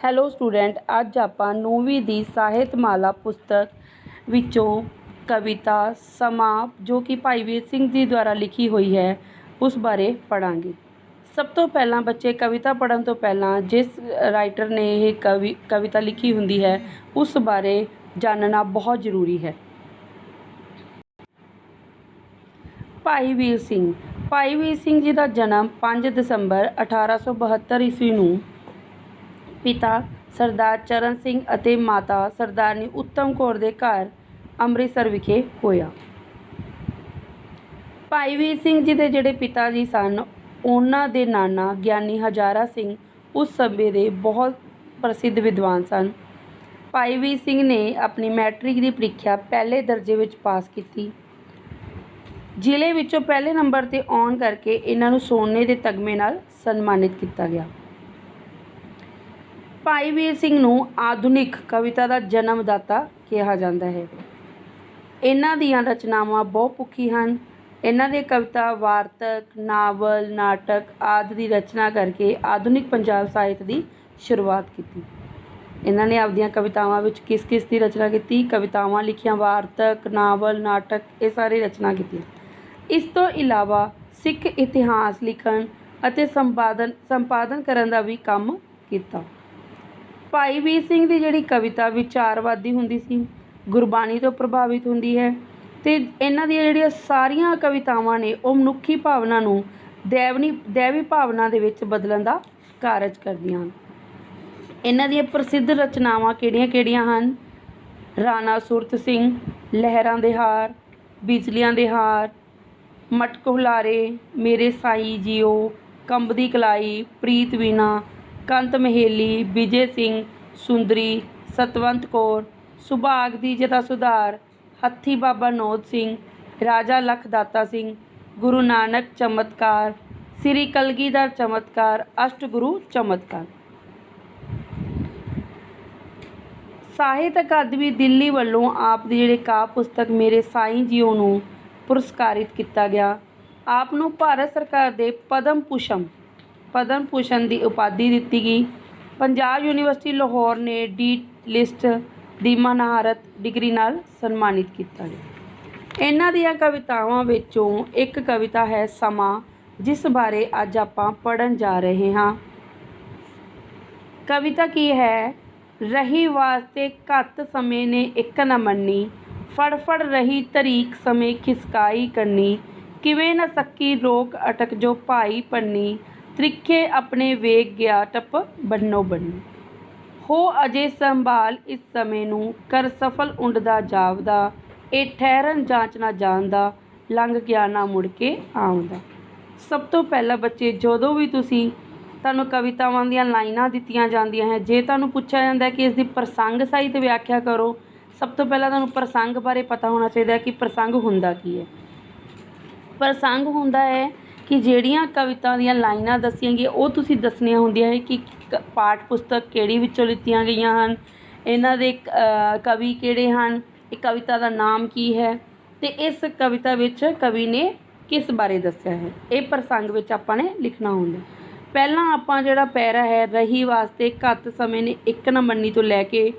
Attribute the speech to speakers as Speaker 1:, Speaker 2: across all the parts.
Speaker 1: Hello student, ਅੱਜ ਆਪਾਂ 9ਵੀਂ ਦੀ ਸਾਹਿਤਮਾਲਾ ਪੁਸਤਕ ਵਿੱਚੋਂ ਕਵਿਤਾ ਸਮਾਂ ਜੋ ਕਿ ਭਾਈ ਵੀਰ ਸਿੰਘ ਜੀ ਦੁਆਰਾ ਲਿਖੀ ਹੋਈ ਹੈ ਉਸ ਬਾਰੇ ਪੜ੍ਹਾਂਗੇ। ਸਭ ਤੋਂ ਪਹਿਲਾਂ ਬੱਚੇ ਕਵਿਤਾ ਪੜ੍ਹਨ ਤੋਂ ਪਹਿਲਾਂ ਜਿਸ ਰਾਈਟਰ ਨੇ ਇਹ ਕਵਿਤਾ ਲਿਖੀ ਹੁੰਦੀ ਹੈ ਉਸ ਬਾਰੇ ਜਾਣਨਾ ਬਹੁਤ ਜ਼ਰੂਰੀ ਹੈ। ਭਾਈ ਵੀਰ ਸਿੰਘ। ਭਾਈ ਵੀਰ ਸਿੰਘ ਜੀ ਦਾ ਜਨਮ 5 ਦਸੰਬਰ 1872 ਈਸਵੀ ਨੂੰ ਪਿਤਾ ਸਰਦਾਰ ਚਰਨ ਸਿੰਘ ਅਤੇ ਮਾਤਾ ਸਰਦਾਰਨੀ ਉੱਤਮ ਕੌਰ ਦੇ ਘਰ ਅੰਮ੍ਰਿਤਸਰ ਵਿਖੇ ਹੋਇਆ। ਭਾਈ ਵੀਰ ਸਿੰਘ ਜੀ ਦੇ ਜਿਹੜੇ ਪਿਤਾ ਜੀ ਸਨ ਉਹਨਾਂ ਦੇ ਨਾਨਾ ਗਿਆਨੀ ਹਜ਼ਾਰਾ ਸਿੰਘ ਉਸ ਸਮੇਂ ਦੇ ਬਹੁਤ ਪ੍ਰਸਿੱਧ ਵਿਦਵਾਨ ਸਨ। ਭਾਈ ਵੀਰ ਸਿੰਘ ਨੇ ਆਪਣੀ ਮੈਟ੍ਰਿਕ ਦੀ ਪ੍ਰੀਖਿਆ ਪਹਿਲੇ ਦਰਜੇ ਵਿੱਚ ਪਾਸ ਕੀਤੀ। ਜ਼ਿਲ੍ਹੇ ਵਿੱਚੋਂ ਪਹਿਲੇ ਨੰਬਰ 'ਤੇ ਆਉਣ ਕਰਕੇ ਇਹਨਾਂ ਨੂੰ ਸੋਨੇ ਦੇ ਤਗਮੇ ਨਾਲ ਸਨਮਾਨਿਤ ਕੀਤਾ ਗਿਆ। ਭਾਈ ਵੀਰ ਸਿੰਘ ਨੂੰ ਆਧੁਨਿਕ ਕਵਿਤਾ ਦਾ ਜਨਮਦਾਤਾ ਕਿਹਾ ਜਾਂਦਾ ਹੈ। ਇਹਨਾਂ ਦੀਆਂ ਰਚਨਾਵਾਂ ਬਹੁਪੱਖੀ ਹਨ। ਇਹਨਾਂ ਦੇ ਕਵਿਤਾ ਵਾਰਤਕ, ਨਾਵਲ, ਨਾਟਕ ਆਦਿ ਦੀ ਰਚਨਾ ਕਰਕੇ ਆਧੁਨਿਕ ਪੰਜਾਬ ਸਾਹਿਤ ਦੀ ਸ਼ੁਰੂਆਤ ਕੀਤੀ। ਇਹਨਾਂ ਨੇ ਆਪਦੀਆਂ ਕਵਿਤਾਵਾਂ ਵਿੱਚ ਕਿਸ ਦੀ ਰਚਨਾ ਕੀਤੀ? ਕਵਿਤਾਵਾਂ ਲਿਖੀਆਂ, ਵਾਰਤਕ, ਨਾਵਲ, ਨਾਟਕ ਇਹ ਸਾਰੀ ਰਚਨਾ ਕੀਤੀਆਂ। ਇਸ ਤੋਂ ਇਲਾਵਾ ਸਿੱਖ ਇਤਿਹਾਸ ਲਿਖਣ ਅਤੇ ਸੰਪਾਦਨ ਕਰਨ ਦਾ ਵੀ ਕੰਮ ਕੀਤਾ। ਭਾਈ ਵੀਰ ਸਿੰਘ ਦੀ ਜਿਹੜੀ ਕਵਿਤਾ ਵਿਚਾਰਵਾਦੀ ਹੁੰਦੀ ਸੀ, ਗੁਰਬਾਣੀ ਤੋਂ ਪ੍ਰਭਾਵਿਤ ਹੁੰਦੀ ਹੈ ਅਤੇ ਇਹਨਾਂ ਦੀਆਂ ਜਿਹੜੀਆਂ ਸਾਰੀਆਂ ਕਵਿਤਾਵਾਂ ਨੇ ਉਹ ਮਨੁੱਖੀ ਭਾਵਨਾ ਨੂੰ ਦੈਵੀ ਭਾਵਨਾ ਦੇ ਵਿੱਚ ਬਦਲਣ ਦਾ ਕਾਰਜ ਕਰਦੀਆਂ ਹਨ। ਇਹਨਾਂ ਦੀਆਂ ਪ੍ਰਸਿੱਧ ਰਚਨਾਵਾਂ ਕਿਹੜੀਆਂ ਹਨ? ਰਾਣਾ ਸੁਰਤ ਸਿੰਘ, ਲਹਿਰਾਂ ਦੇ ਹਾਰ, ਬਿਜਲੀਆਂ ਦੇ ਹਾਰ, ਮਟਕ ਹੁਲਾਰੇ, ਮੇਰੇ ਸਾਈਂ ਜੀਓ, ਕੰਬਦੀ ਕਲਾਈ, ਪ੍ਰੀਤ ਵੀਨਾ, ਕੰਤ ਮਹੇਲੀ, ਵਿਜੇ ਸਿੰਘ, ਸੁੰਦਰੀ, ਸਤਵੰਤ ਕੌਰ, ਸੁਭਾਗ ਦੀ ਜਦਾ ਸੁਧਾਰ, ਹੱਥੀ ਬਾਬਾ ਨੌਧ ਸਿੰਘ, ਰਾਜਾ ਲਖ ਦਾਤਾ ਸਿੰਘ, ਗੁਰੂ ਨਾਨਕ ਚਮਤਕਾਰ, ਸ੍ਰੀ ਕਲਗੀਧਰ ਚਮਤਕਾਰ, ਅਸ਼ਟਗੁਰੂ ਚਮਤਕਾਰ। ਸਾਹਿਤ ਅਕਾਦਮੀ ਦਿੱਲੀ ਵੱਲੋਂ ਆਪ ਦੀ ਜਿਹੜੇ ਕਾਵਿ ਪੁਸਤਕ ਮੇਰੇ ਸਾਈਂ ਜੀਓ ਨੂੰ ਪੁਰਸਕਾਰਿਤ ਕੀਤਾ ਗਿਆ। ਆਪ ਨੂੰ ਭਾਰਤ ਸਰਕਾਰ ਦੇ ਪਦਮ ਭੂਸ਼ਣ ਦੀ ਉਪਾਧੀ ਦਿੱਤੀ ਗਈ। ਪੰਜਾਬ ਯੂਨੀਵਰਸਿਟੀ ਲਾਹੌਰ ਨੇ ਡੀ ਲਿਸਟ ਦੀ ਮਹਾਰਤ ਡਿਗਰੀ ਨਾਲ ਸਨਮਾਨਿਤ ਕੀਤਾ ਗਿਆ। ਇਹਨਾਂ ਦੀਆਂ ਕਵਿਤਾਵਾਂ ਵਿੱਚੋਂ ਇੱਕ ਕਵਿਤਾ ਹੈ ਸਮਾਂ, ਜਿਸ ਬਾਰੇ ਅੱਜ ਆਪਾਂ ਪੜ੍ਹਨ ਜਾ ਰਹੇ ਹਾਂ। ਕਵਿਤਾ ਕੀ ਹੈ? ਰਹੀ ਵਾਸਤੇ ਘੱਤ ਸਮੇਂ ਨੇ ਇੱਕ ਨਾ ਮੰਨੀ, ਫੜ ਰਹੀ ਤਰੀਕ ਸਮੇਂ ਖਿਸਕਾਈ ਕੰਨੀ, ਕਿਵੇਂ ਨਾ ਸਕੀ ਰੋਕ ਅਟਕ ਜੋ ਭਾਈ ਪੰਨੀ, ਤ੍ਰਿਖੇ ਆਪਣੇ ਵੇਗ ਗਿਆ ਟੱਪ ਬੰਨੋ ਬੰਨੀ, ਹੋ ਅਜੇ ਸੰਭਾਲ ਇਸ ਸਮੇਂ ਨੂੰ, ਕਰ ਸਫਲ ਉੱਡਦਾ ਜਾਪਦਾ, ਇਹ ਠਹਿਰਨ ਜਾਂਚ ਨਾ ਜਾਣਦਾ, ਲੰਘ ਗਿਆ ਨਾ ਮੁੜ ਕੇ ਆਉਂਦਾ। ਸਭ ਤੋਂ ਪਹਿਲਾਂ ਬੱਚੇ ਜਦੋਂ ਵੀ ਤੁਹਾਨੂੰ ਕਵਿਤਾਵਾਂ ਦੀਆਂ ਲਾਈਨਾਂ ਦਿੱਤੀਆਂ ਜਾਂਦੀਆਂ ਹੈ, ਜੇ ਤੁਹਾਨੂੰ ਪੁੱਛਿਆ ਜਾਂਦਾ ਕਿ ਇਸ ਦੀ ਪ੍ਰਸੰਗ ਸਹਿਤ ਵਿਆਖਿਆ ਕਰੋ, ਸਭ ਤੋਂ ਪਹਿਲਾਂ ਤੁਹਾਨੂੰ ਪ੍ਰਸੰਗ ਬਾਰੇ ਪਤਾ ਹੋਣਾ ਚਾਹੀਦਾ ਕਿ ਪ੍ਰਸੰਗ ਹੁੰਦਾ ਕੀ ਹੈ। ਪ੍ਰਸੰਗ ਹੁੰਦਾ ਹੈ ਕਿ ਜਿਹੜੀਆਂ ਕਵਿਤਾ ਦੀਆਂ ਲਾਈਨਾਂ ਦੱਸੀਆਂ ਗਈਆਂ ਉਹ ਤੁਸੀਂ ਦੱਸਣੀਆਂ ਹੁੰਦੀਆਂ ਹੈ ਕਿ ਪਾਠ ਪੁਸਤਕ ਕਿਹੜੀ ਵਿੱਚੋਂ ਲਿੱਤੀਆਂ ਗਈਆਂ ਹਨ, ਇਹਨਾਂ ਦੇ ਕਵੀ ਕਿਹੜੇ ਹਨ, ਇਹ ਕਵਿਤਾ ਦਾ ਨਾਮ ਕੀ ਹੈ ਅਤੇ ਇਸ ਕਵਿਤਾ ਵਿੱਚ ਕਵੀ ਨੇ ਕਿਸ ਬਾਰੇ ਦੱਸਿਆ ਹੈ। ਇਹ ਪ੍ਰਸੰਗ ਵਿੱਚ ਆਪਾਂ ਨੇ ਲਿਖਣਾ ਹੁੰਦਾ। ਪਹਿਲਾਂ ਆਪਾਂ ਜਿਹੜਾ ਪੈਰਾ ਹੈ, ਰਹੀ ਵਾਸਤੇ ਘੱਤ ਸਮੇਂ ਨੇ ਇੱਕ ਨਾ ਮੰਨੀ ਤੋਂ ਲੈ ਕੇ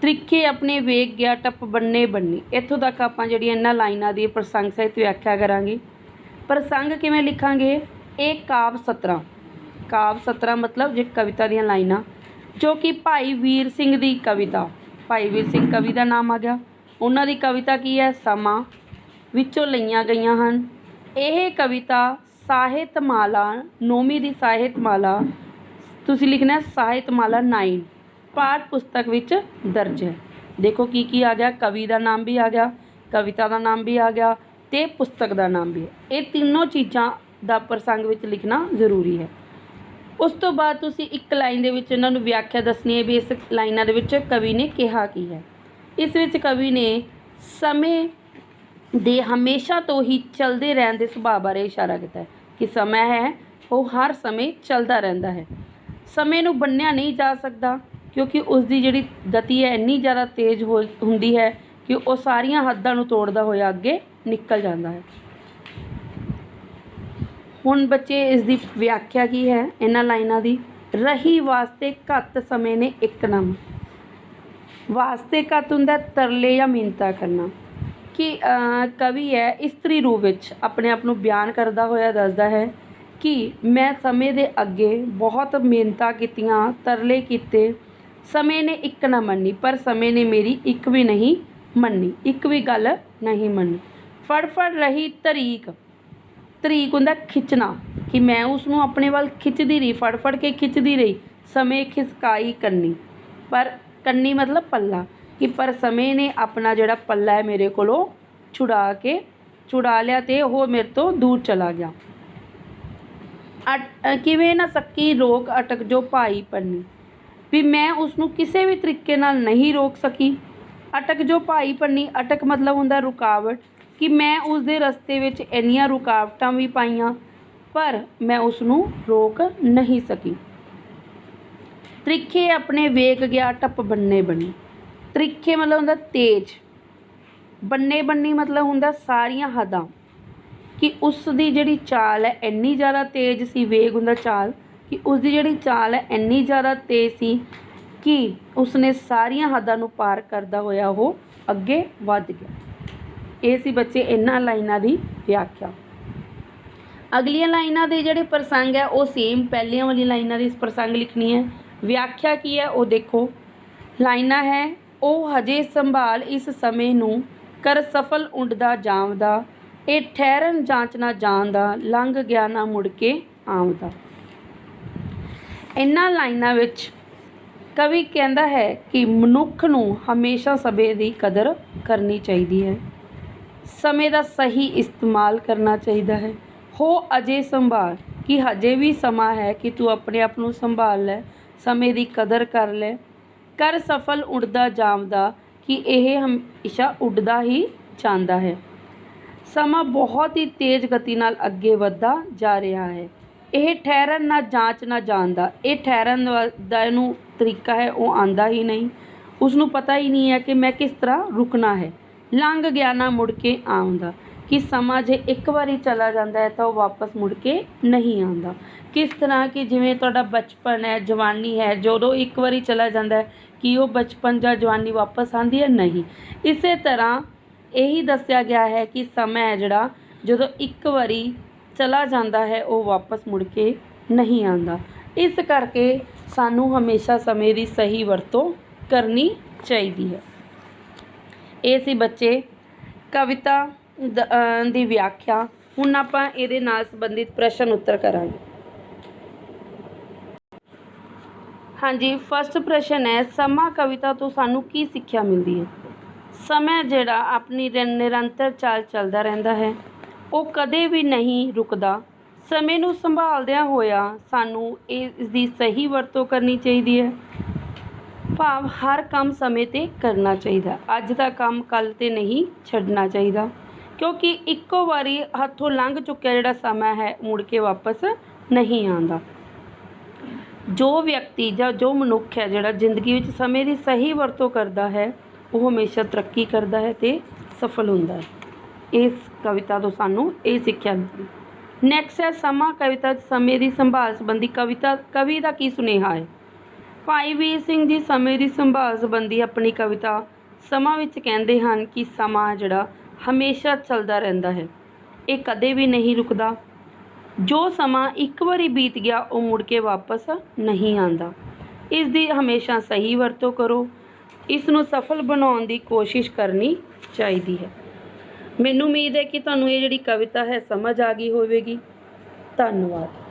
Speaker 1: ਤ੍ਰਿਖੇ ਆਪਣੇ ਵੇਗ ਗਿਆ ਟੱਪ ਬੰਨੇ ਬੰਨੀ, ਇੱਥੋਂ ਤੱਕ ਆਪਾਂ ਜਿਹੜੀਆਂ ਇਹਨਾਂ ਲਾਈਨਾਂ ਦੀ ਪ੍ਰਸੰਗ ਸਹਿਤ ਵਿਆਖਿਆ ਕਰਾਂਗੇ। ਪ੍ਰਸੰਗ ਕਿਵੇਂ ਲਿਖਾਂਗੇ? ਇਹ ਕਾਵਿ ਸਤਰਾਂ ਮਤਲਬ ਜੇ ਕਵਿਤਾ ਦੀਆਂ ਲਾਈਨਾਂ ਜੋ ਕਿ ਭਾਈ ਵੀਰ ਸਿੰਘ ਦੀ ਕਵਿਤਾ, ਭਾਈ ਵੀਰ ਸਿੰਘ ਕਵੀ ਦਾ ਨਾਮ ਆ ਗਿਆ। ਉਹਨਾਂ ਦੀ ਕਵਿਤਾ ਕੀ ਹੈ? ਸਮਾਂ ਵਿੱਚੋਂ ਲਈਆਂ ਗਈਆਂ ਹਨ। ਇਹ ਕਵਿਤਾ ਸਾਹਿਤਮਾਲਾ 9ਵੀਂ ਦੀ ਸਾਹਿਤਮਾਲਾ, ਤੁਸੀਂ ਲਿਖਣਾ ਸਾਹਿਤਮਾਲਾ 9 ਪਾਠ ਪੁਸਤਕ ਵਿੱਚ ਦਰਜ ਹੈ। ਦੇਖੋ ਕੀ ਆ ਗਿਆ? ਕਵੀ ਦਾ ਨਾਮ ਵੀ ਆ ਗਿਆ, ਕਵਿਤਾ ਦਾ ਨਾਮ ਵੀ ਆ ਗਿਆ ਅਤੇ ਪੁਸਤਕ ਦਾ ਨਾਮ ਵੀ ਹੈ। ਇਹ ਤਿੰਨੋਂ ਚੀਜ਼ਾਂ ਦਾ ਪ੍ਰਸੰਗ ਵਿੱਚ ਲਿਖਣਾ ਜ਼ਰੂਰੀ ਹੈ। ਉਸ ਤੋਂ ਬਾਅਦ ਤੁਸੀਂ ਇੱਕ ਲਾਈਨ ਦੇ ਵਿੱਚ ਇਹਨਾਂ ਨੂੰ ਵਿਆਖਿਆ ਦੱਸਣੀ ਹੈ ਵੀ ਇਸ ਲਾਈਨਾਂ ਦੇ ਵਿੱਚ ਕਵੀ ਨੇ ਕਿਹਾ ਕੀ ਹੈ। ਇਸ ਵਿੱਚ ਕਵੀ ਨੇ ਸਮੇਂ ਦੇ ਹਮੇਸ਼ਾ ਤੋਂ ਹੀ ਚੱਲਦੇ ਰਹਿਣ ਦੇ ਸੁਭਾਅ ਬਾਰੇ ਇਸ਼ਾਰਾ ਕੀਤਾ ਹੈ ਕਿ ਸਮਾਂ ਹੈ ਉਹ ਹਰ ਸਮੇਂ ਚੱਲਦਾ ਰਹਿੰਦਾ ਹੈ। ਸਮੇਂ ਨੂੰ ਬੰਨਿਆ ਨਹੀਂ ਜਾ ਸਕਦਾ ਕਿਉਂਕਿ ਉਸ ਦੀ ਜਿਹੜੀ ਗਤੀ ਹੈ ਇੰਨੀ ਜ਼ਿਆਦਾ ਤੇਜ਼ ਹੁੰਦੀ ਹੈ ਕਿ ਉਹ ਸਾਰੀਆਂ ਹੱਦਾਂ ਨੂੰ ਤੋੜਦਾ ਹੋਇਆ ਅੱਗੇ ਨਿਕਲ ਜਾਂਦਾ ਹੈ। ਹੁਣ ਬੱਚੇ ਇਸ ਦੀ ਵਿਆਖਿਆ ਕੀ ਹੈ ਇਹਨਾਂ ਲਾਈਨਾਂ ਦੀ? ਰਹੀ ਵਾਸਤੇ ਘੱਟ ਸਮੇਂ ਨੇ ਇੱਕ ਨਾ ਵਾਸਤੇ ਘੱਟ ਹੁੰਦਾ ਤਰਲੇ ਜਾਂ ਮਿੰਨਤਾਂ ਕਰਨਾ ਕਿ ਕਵੀ ਹੈ ਇਸਤਰੀ ਰੂਪ ਵਿੱਚ ਆਪਣੇ ਆਪ ਨੂੰ ਬਿਆਨ ਕਰਦਾ ਹੋਇਆ ਦੱਸਦਾ ਹੈ ਕਿ ਮੈਂ ਸਮੇਂ ਦੇ ਅੱਗੇ ਬਹੁਤ ਮਿਹਨਤਾਂ ਕੀਤੀਆਂ, ਤਰਲੇ ਕੀਤੇ, ਸਮੇਂ ਨੇ ਇੱਕ ਨਾ ਮੰਨੀ, ਪਰ ਸਮੇਂ ਨੇ ਮੇਰੀ ਇੱਕ ਵੀ ਨਹੀਂ ਮੰਨੀ, ਇੱਕ ਵੀ ਗੱਲ ਨਹੀਂ ਮੰਨੀ। ਫੜ ਫੜ ਰਹੀ ਤਰੀਕ, ਤਰੀਕ ਹੁੰਦਾ ਖਿੱਚਣਾ, ਕਿ ਮੈਂ ਉਸ ਨੂੰ ਆਪਣੇ ਵੱਲ ਖਿੱਚਦੀ ਰਹੀ, ਫੜ ਫੜ ਕੇ ਖਿੱਚਦੀ ਰਹੀ। ਸਮੇਂ ਖਿਸਕਾਈ ਕੰਨੀ, ਪਰ ਕੰਨੀ ਮਤਲਬ ਪੱਲਾ, ਕਿ ਪਰ ਸਮੇਂ ਨੇ ਆਪਣਾ ਜਿਹੜਾ ਪੱਲਾ ਹੈ ਮੇਰੇ ਕੋਲੋਂ ਛੁਡਾ ਲਿਆ ਅਤੇ ਉਹ ਮੇਰੇ ਤੋਂ ਦੂਰ ਚਲਾ ਗਿਆ। ਕਿਵੇਂ ਨਾ ਸਕੀ ਰੋਕ ਅਟਕ ਜੋ ਭਾਈ ਪੰਨੀ, ਵੀ ਮੈਂ ਉਸਨੂੰ ਕਿਸੇ ਵੀ ਤਰੀਕੇ ਨਾਲ ਨਹੀਂ ਰੋਕ ਸਕੀ। ਅਟਕ ਜੋ ਭਾਈ ਪੰਨੀ, ਅਟਕ ਮਤਲਬ ਹੁੰਦਾ ਰੁਕਾਵਟ, ਕਿ ਮੈਂ ਉਸਦੇ ਰਸਤੇ ਵਿੱਚ ਇੰਨੀਆਂ ਰੁਕਾਵਟਾਂ ਵੀ ਪਾਈਆਂ ਪਰ ਮੈਂ ਉਸਨੂੰ ਰੋਕ ਨਹੀਂ ਸਕੀ। ਤਰੀਖੇ ਆਪਣੇ ਵੇਖ ਗਿਆ ਟੱਪ ਬੰਨੇ ਬੰਨੀ, ਤਰੀਖੇ ਮਤਲਬ ਹੁੰਦਾ ਤੇਜ਼, ਬੰਨੇ ਬੰਨੀ ਮਤਲਬ ਹੁੰਦਾ ਸਾਰੀਆਂ ਹੱਦਾਂ, ਕਿ ਉਸ ਦੀ ਜਿਹੜੀ ਚਾਲ ਹੈ ਇੰਨੀ ਜ਼ਿਆਦਾ ਤੇਜ਼ ਸੀ। ਵੇਗ ਹੁੰਦਾ ਚਾਲ, ਕਿ ਉਸਦੀ ਜਿਹੜੀ ਚਾਲ ਹੈ ਇੰਨੀ ਜ਼ਿਆਦਾ ਤੇਜ਼ ਸੀ ਕਿ ਉਸਨੇ ਸਾਰੀਆਂ ਹੱਦਾਂ ਨੂੰ ਪਾਰ ਕਰਦਾ ਹੋਇਆ ਉਹ ਅੱਗੇ ਵੱਧ ਗਿਆ। ਇਹ ਸੀ ਬੱਚੇ ਇਹਨਾਂ ਲਾਈਨਾਂ ਦੀ ਵਿਆਖਿਆ। ਅਗਲੀਆਂ ਲਾਈਨਾਂ ਦੇ ਜਿਹੜੇ ਪ੍ਰਸੰਗ ਹੈ ਉਹ ਸੇਮ ਪਹਿਲੀਆਂ ਵਾਲੀ ਲਾਈਨਾਂ ਦੀ ਪ੍ਰਸੰਗ ਲਿਖਣੀ ਹੈ। ਵਿਆਖਿਆ ਕੀ ਹੈ ਉਹ ਦੇਖੋ। ਲਾਈਨਾਂ ਹੈ, ਉਹ ਹਜੇ ਸੰਭਾਲ ਇਸ ਸਮੇਂ ਨੂੰ ਕਰ ਸਫਲ ਉੱਡਦਾ ਜਾਵਦਾ, ਇਹ ਠਹਿਰਨ ਜਾਂਚ ਨਾ ਜਾਣਦਾ, ਲੰਘ ਗਿਆ ਨਾ ਮੁੜ ਕੇ ਆਉਂਦਾ। ਇਹਨਾਂ ਲਾਈਨਾਂ ਵਿੱਚ ਕਵੀ ਕਹਿੰਦਾ ਹੈ ਕਿ ਮਨੁੱਖ ਨੂੰ ਹਮੇਸ਼ਾ ਸਮੇਂ ਦੀ ਕਦਰ ਕਰਨੀ ਚਾਹੀਦੀ ਹੈ, ਸਮੇਂ ਦਾ ਸਹੀ ਇਸਤੇਮਾਲ ਕਰਨਾ ਚਾਹੀਦਾ ਹੈ। ਹੋ ਅਜੇ ਸੰਭਾਲ, ਕਿ ਹਜੇ ਵੀ ਸਮਾਂ ਹੈ ਕਿ ਤੂੰ ਆਪਣੇ ਆਪ ਨੂੰ ਸੰਭਾਲ ਲੈ, ਸਮੇਂ ਦੀ ਕਦਰ ਕਰ ਲੈ। ਕਰ ਸਫਲ ਉੱਡਦਾ ਜਾਵਦਾ, ਕਿ ਇਹ ਹਮੇਸ਼ਾ ਉੱਡਦਾ ਹੀ ਜਾਂਦਾ ਹੈ। ਸਮਾਂ ਬਹੁਤ ਹੀ ਤੇਜ਼ ਗਤੀ ਨਾਲ ਅੱਗੇ ਵੱਧਦਾ ਜਾ ਰਿਹਾ ਹੈ। ਇਹ ਠਹਿਰਨ ਨਾ ਜਾਂਚ ਨਾ ਜਾਣਦਾ, ਇਹ ਠਹਿਰਨ ਦਾ ਇਹਨੂੰ ਤਰੀਕਾ ਹੈ ਉਹ ਆਉਂਦਾ ਹੀ ਨਹੀਂ, ਉਸਨੂੰ ਪਤਾ ਹੀ ਨਹੀਂ ਹੈ ਕਿ ਮੈਂ ਕਿਸ ਤਰ੍ਹਾਂ ਰੁਕਣਾ ਹੈ। ਲੰਘ ਗਿਆ ਨਾ ਮੁੜ ਕੇ ਆਉਂਦਾ, ਕਿ ਸਮਾਂ ਜੇ ਇੱਕ ਵਾਰੀ ਚਲਾ ਜਾਂਦਾ ਹੈ ਤਾਂ ਉਹ ਵਾਪਸ ਮੁੜ ਕੇ ਨਹੀਂ ਆਉਂਦਾ। ਕਿਸ ਤਰ੍ਹਾਂ ਕਿ ਜਿਵੇਂ ਤੁਹਾਡਾ ਬਚਪਨ ਹੈ, ਜਵਾਨੀ ਹੈ, ਜਦੋਂ ਇੱਕ ਵਾਰੀ ਚਲਾ ਜਾਂਦਾ ਹੈ ਕਿ ਉਹ ਬਚਪਨ ਜਾਂ ਜਵਾਨੀ ਵਾਪਸ ਆਉਂਦੀ ਹੈ, ਨਹੀਂ। ਇਸੇ ਤਰ੍ਹਾਂ ਇਹੀ ਦੱਸਿਆ ਗਿਆ ਹੈ ਕਿ ਸਮਾਂ ਹੈ ਜਿਹੜਾ ਜਦੋਂ ਇੱਕ ਵਾਰੀ ਚਲਾ ਜਾਂਦਾ ਹੈ ਉਹ ਵਾਪਸ ਮੁੜ ਕੇ ਨਹੀਂ ਆਉਂਦਾ। ਇਸ ਕਰਕੇ ਸਾਨੂੰ ਹਮੇਸ਼ਾ ਸਮੇਂ ਦੀ ਸਹੀ ਵਰਤੋਂ ਕਰਨੀ ਚਾਹੀਦੀ ਹੈ। ਇਹ ਸੀ ਬੱਚੇ ਕਵਿਤਾ ਦੀ ਵਿਆਖਿਆ। ਹੁਣ ਆਪਾਂ ਇਹਦੇ ਨਾਲ ਸੰਬੰਧਿਤ ਪ੍ਰਸ਼ਨ ਉੱਤਰ ਕਰਾਂਗੇ। ਹਾਂਜੀ, ਫਸਟ ਪ੍ਰਸ਼ਨ ਹੈ, ਸਮਾਂ ਕਵਿਤਾ ਤੋਂ ਸਾਨੂੰ ਕੀ ਸਿੱਖਿਆ ਮਿਲਦੀ ਹੈ? ਸਮਾਂ ਜਿਹੜਾ ਆਪਣੀ ਨਿਰੰਤਰ ਚਾਲ ਚੱਲਦਾ ਰਹਿੰਦਾ ਹੈ, ਉਹ ਕਦੇ ਵੀ ਨਹੀਂ ਰੁਕਦਾ। ਸਮੇਂ ਨੂੰ ਸੰਭਾਲਦਿਆਂ ਹੋਇਆ ਸਾਨੂੰ ਇਸ ਦੀ ਸਹੀ ਵਰਤੋਂ ਕਰਨੀ ਚਾਹੀਦੀ ਹੈ। ਭਾਵ ਹਰ ਕੰਮ ਸਮੇਂ 'ਤੇ ਕਰਨਾ ਚਾਹੀਦਾ, ਅੱਜ ਦਾ ਕੰਮ ਕੱਲ੍ਹ 'ਤੇ ਨਹੀਂ ਛੱਡਣਾ ਚਾਹੀਦਾ, ਕਿਉਂਕਿ ਇੱਕੋ ਵਾਰੀ ਹੱਥੋਂ ਲੰਘ ਚੁੱਕਿਆ ਜਿਹੜਾ ਸਮਾਂ ਹੈ ਮੁੜ ਕੇ ਵਾਪਸ ਨਹੀਂ ਆਉਂਦਾ। ਜੋ ਵਿਅਕਤੀ ਜਾਂ ਜੋ ਮਨੁੱਖ ਹੈ ਜਿਹੜਾ ਜ਼ਿੰਦਗੀ ਵਿੱਚ ਸਮੇਂ ਦੀ ਸਹੀ ਵਰਤੋਂ ਕਰਦਾ ਹੈ ਉਹ ਹਮੇਸ਼ਾ ਤਰੱਕੀ ਕਰਦਾ ਹੈ ਅਤੇ ਸਫਲ ਹੁੰਦਾ ਹੈ। ਇਸ ਕਵਿਤਾ ਤੋਂ ਸਾਨੂੰ ਇਹ ਸਿੱਖਿਆ ਮਿਲਦੀ। ਨੈਕਸਟ ਹੈ, ਸਮਾਂ ਕਵਿਤਾ 'ਚ ਸਮੇਂ ਦੀ ਸੰਭਾਲ ਸੰਬੰਧੀ ਕਵੀ ਦਾ ਕੀ ਸੁਨੇਹਾ ਹੈ? ਭਾਈ ਵੀਰ ਸਿੰਘ ਜੀ ਸਮੇਂ ਦੀ ਸੰਭਾਲ ਸੰਬੰਧੀ ਆਪਣੀ ਕਵਿਤਾ ਸਮਾਂ ਵਿੱਚ ਕਹਿੰਦੇ ਹਨ ਕਿ ਸਮਾਂ ਜਿਹੜਾ ਹਮੇਸ਼ਾ ਚੱਲਦਾ ਰਹਿੰਦਾ ਹੈ, ਇਹ ਕਦੇ ਵੀ ਨਹੀਂ ਰੁਕਦਾ। ਜੋ ਸਮਾਂ ਇੱਕ ਵਾਰੀ ਬੀਤ ਗਿਆ ਉਹ ਮੁੜ ਕੇ ਵਾਪਸ ਨਹੀਂ ਆਉਂਦਾ। ਇਸ ਦੀ ਹਮੇਸ਼ਾ ਸਹੀ ਵਰਤੋਂ ਕਰੋ, ਇਸ ਨੂੰ ਸਫਲ ਬਣਾਉਣ ਦੀ ਕੋਸ਼ਿਸ਼ ਕਰਨੀ ਚਾਹੀਦੀ ਹੈ। ਮੈਨੂੰ ਉਮੀਦ ਹੈ ਕਿ ਤੁਹਾਨੂੰ ਇਹ ਜਿਹੜੀ ਕਵਿਤਾ ਹੈ ਸਮਝ ਆ ਗਈ ਹੋਵੇਗੀ। ਧੰਨਵਾਦ।